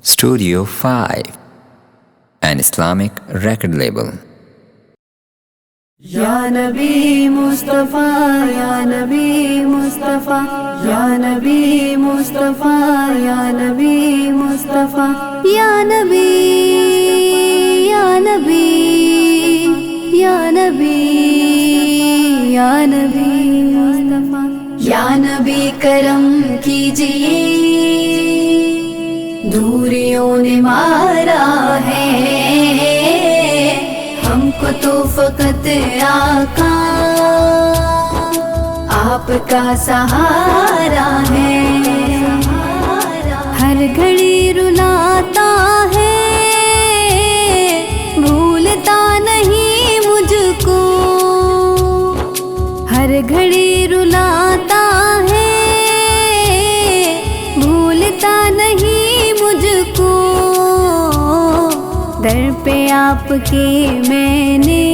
Studio 5, an Islamic record label. Ya Nabi Mustafa, Ya Nabi Mustafa, Ya Nabi Mustafa, Ya Nabi Mustafa, Ya Nabi, Ya Nabi, Ya Nabi, Ya Nabi Mustafa, Ya Nabi करम कीजिए, दूरियों ने मारा है हमको तो फकत आका आपका सहारा है। हर घड़ी रुलाता है भूलता नहीं मुझको, हर घड़ी रुलाता है भूलता नहीं मुझको। दर पे आपके मैंने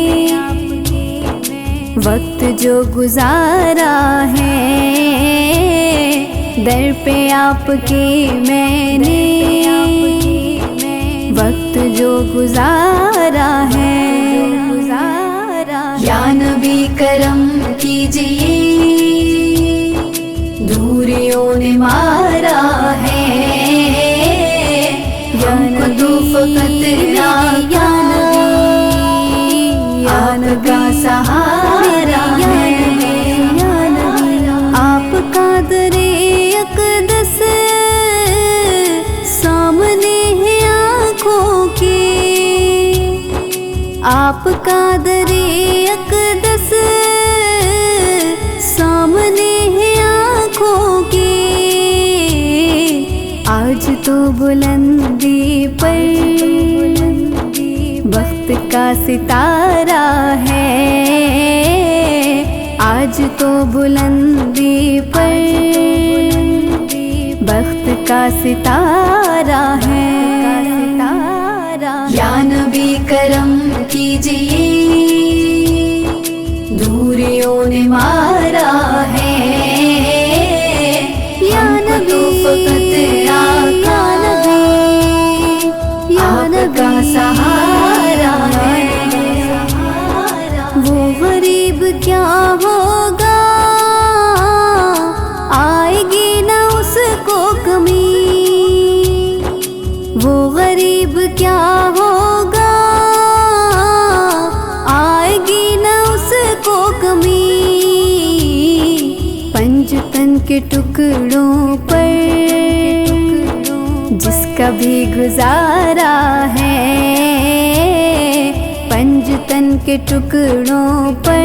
वक्त जो गुजारा है, दर पे आपके मैंने वक्त जो गुजारा है। या नबी करम कीजिए, दूरियों ने मारा है हमको तो फकत आका आपका सहारा है। आपका दरे अक़दस सामने है आँखों के, आपका दरे अक़दस सामने है आँखों के। आज तो बुलंदी पर वक्त का सितारा है, आज तो बुलंदी पर वक्त का सितारा है। या नबी करम कीजिए, दूरियों ने मारा है या नबी फकत आका आपका सहारा है। वो गरीब क्या होगा आएगी ना उसको कमी, वो गरीब क्या होगा आएगी ना उसको कमी। पंजतन के टुकड़ों पर जिसका भी गुजारा है, पंजतन के टुकड़ों पर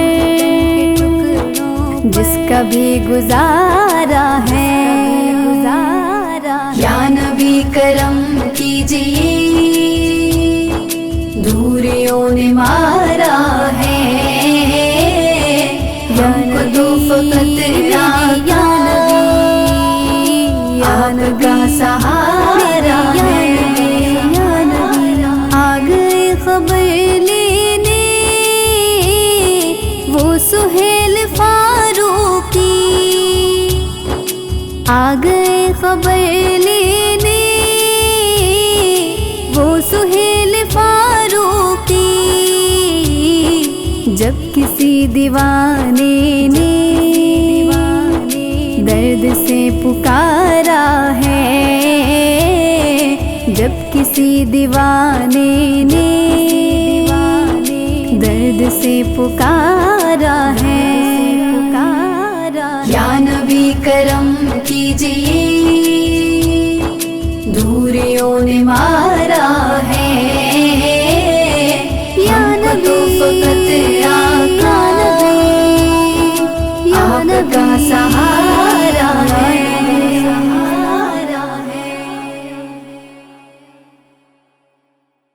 जिसका भी गुजारा है। या नबी करम कीजिए, दूरियों ने मारा है हमको तो फकत आका आपका सहारा है। आ गए खबर लेने वो सुहेल फारूकी, आ गए खबर लेने वो सुहेल फारूकी। जब किसी दीवाने ने दर्द से पुकारा है, जब किसी दीवाने ने दर्द से पुकारा है। या नबी करम कीजिए, दूरियों ने मारा